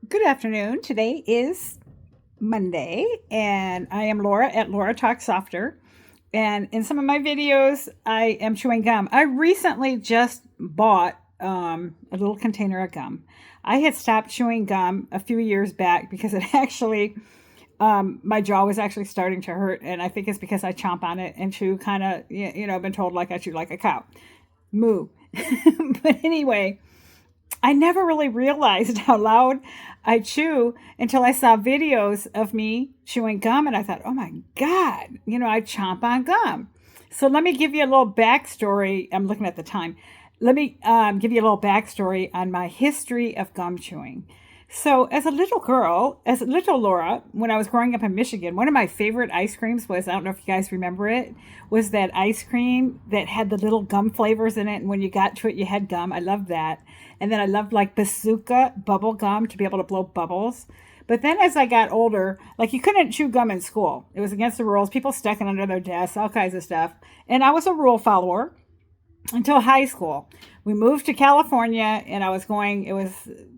Good afternoon. Today is Monday, and I am Laura at Laura Talk Softer. And in some of my videos, I am chewing gum. I recently just bought a little container of gum. I had stopped chewing gum a few years back because it actually, my jaw was actually starting to hurt, and I think it's because I chomp on it and chew kind of, I've been told like I chew like a cow. Moo. But anyway, I never really realized how loud I chew until I saw videos of me chewing gum, and I thought, oh my God, I chomp on gum. So let me give you a little backstory. I'm looking at the time. Let me give you a little backstory on my history of gum chewing. So, as a little girl, as a little Laura, when I was growing up in Michigan, one of my favorite ice creams was, I don't know if you guys remember it, was that ice cream that had the little gum flavors in it. And when you got to it, you had gum. I loved that. And then I loved like bazooka bubble gum to be able to blow bubbles. But then as I got older, like you couldn't chew gum in school. It was against the rules. People stuck it under their desks, all kinds of stuff. And I was a rule follower until high school. We moved to California, and it was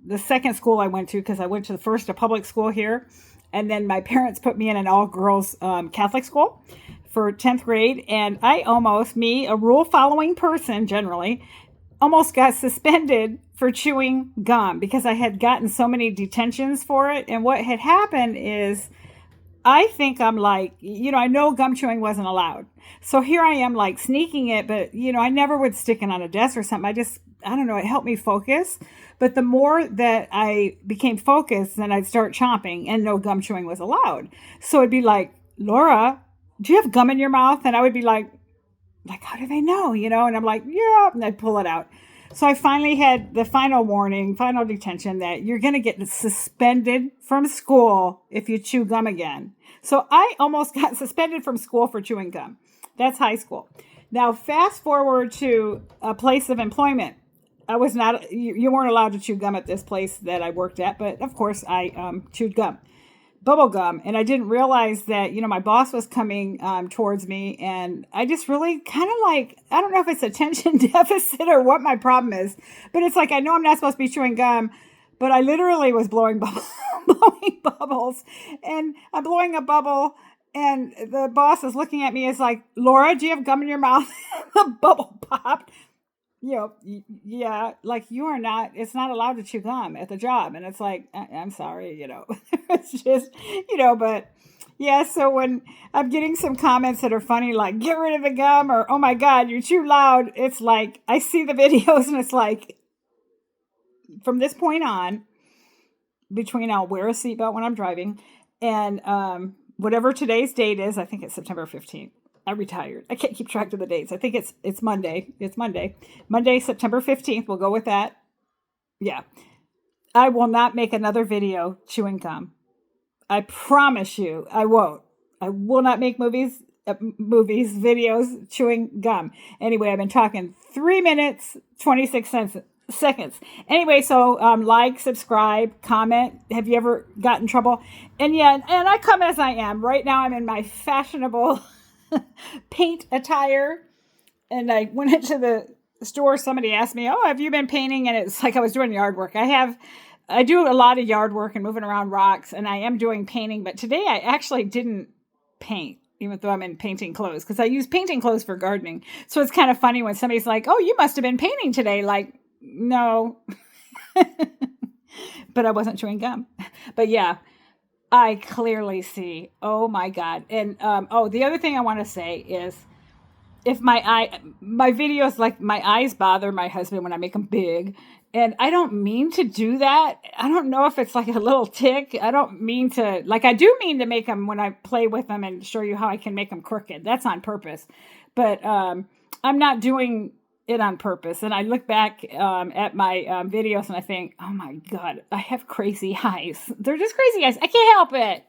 the second school I went to because I went to the first a public school here. And then my parents put me in an all girls Catholic school for 10th grade. And a rule following person generally, almost got suspended for chewing gum because I had gotten so many detentions for it. And what had happened is I think I'm like, I know gum chewing wasn't allowed. So here I am like sneaking it, but I never would stick it on a desk or something. I don't know, it helped me focus. But the more that I became focused, then I'd start chomping and no gum chewing was allowed. So it'd be like, Laura, do you have gum in your mouth? And I would be like, how do they know? And I'm like, yeah, and I'd pull it out. So I finally had the final warning, final detention that you're going to get suspended from school if you chew gum again. So I almost got suspended from school for chewing gum. That's high school. Now, fast forward to a place of employment. I was not, you weren't allowed to chew gum at this place that I worked at, but of course I chewed gum. Bubble gum, and I didn't realize that my boss was coming towards me, and I just really kind of like, I don't know if it's attention deficit or what my problem is, but it's like I know I'm not supposed to be chewing gum, but I literally was blowing blowing bubbles, and I'm blowing a bubble, and the boss is looking at me as like, Laura, do you have gum in your mouth? The bubble popped. Yeah, like it's not allowed to chew gum at the job. And it's like, I'm sorry, it's just, but yeah. So when I'm getting some comments that are funny, like get rid of the gum or, oh my God, you're too loud. It's like, I see the videos and it's like, from this point on, between I'll wear a seatbelt when I'm driving and whatever today's date is, I think it's September 15th. I retired. I can't keep track of the dates. I think it's Monday. It's Monday. Monday, September 15th. We'll go with that. Yeah. I will not make another video chewing gum. I promise you I won't. I will not make videos chewing gum. Anyway, I've been talking 3 minutes, 26 seconds. Anyway, so like, subscribe, comment. Have you ever gotten in trouble? And yeah, and I come as I am. Right now I'm in my fashionable paint attire, and I went into the store. Somebody asked me, oh, have you been painting? And it's like I was doing yard work. I do a lot of yard work and moving around rocks, and I am doing painting, but today I actually didn't paint, even though I'm in painting clothes, because I use painting clothes for gardening. So it's kind of funny when somebody's like, oh, you must have been painting today. Like, no. But I wasn't chewing gum. But yeah, I clearly see. Oh my God. And the other thing I want to say is, if my videos, like my eyes bother my husband when I make them big, and I don't mean to do that. I don't know if it's like a little tick. I don't mean to, like, I do mean to make them when I play with them and show you how I can make them crooked. That's on purpose. But I'm not doing it on purpose. And I look back at my videos and I think, oh my God, I have crazy eyes. They're just crazy eyes. I can't help it.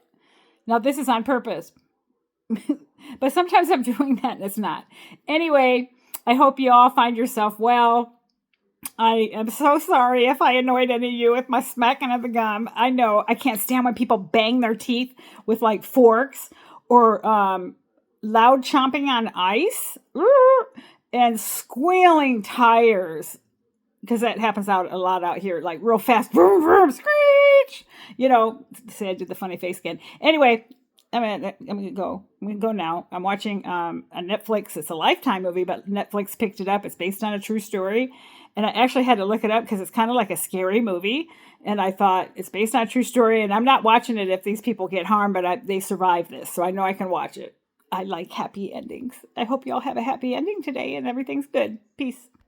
Now this is on purpose. But sometimes I'm doing that and it's not. Anyway, I hope you all find yourself well. I am so sorry if I annoyed any of you with my smacking of the gum. I know I can't stand when people bang their teeth with like forks or loud chomping on ice. And squealing tires, because that happens a lot out here, like real fast, vroom, vroom, screech. bitch. Say I did the funny face again. Anyway, I'm gonna go now. I'm watching a Netflix. It's a Lifetime movie, but Netflix picked it up. It's based on a true story, and I actually had to look it up because it's kind of like a scary movie. And I thought it's based on a true story, and I'm not watching it if these people get harmed, but they survive this, so I know I can watch it. I like happy endings. I hope y'all have a happy ending today and everything's good. Peace.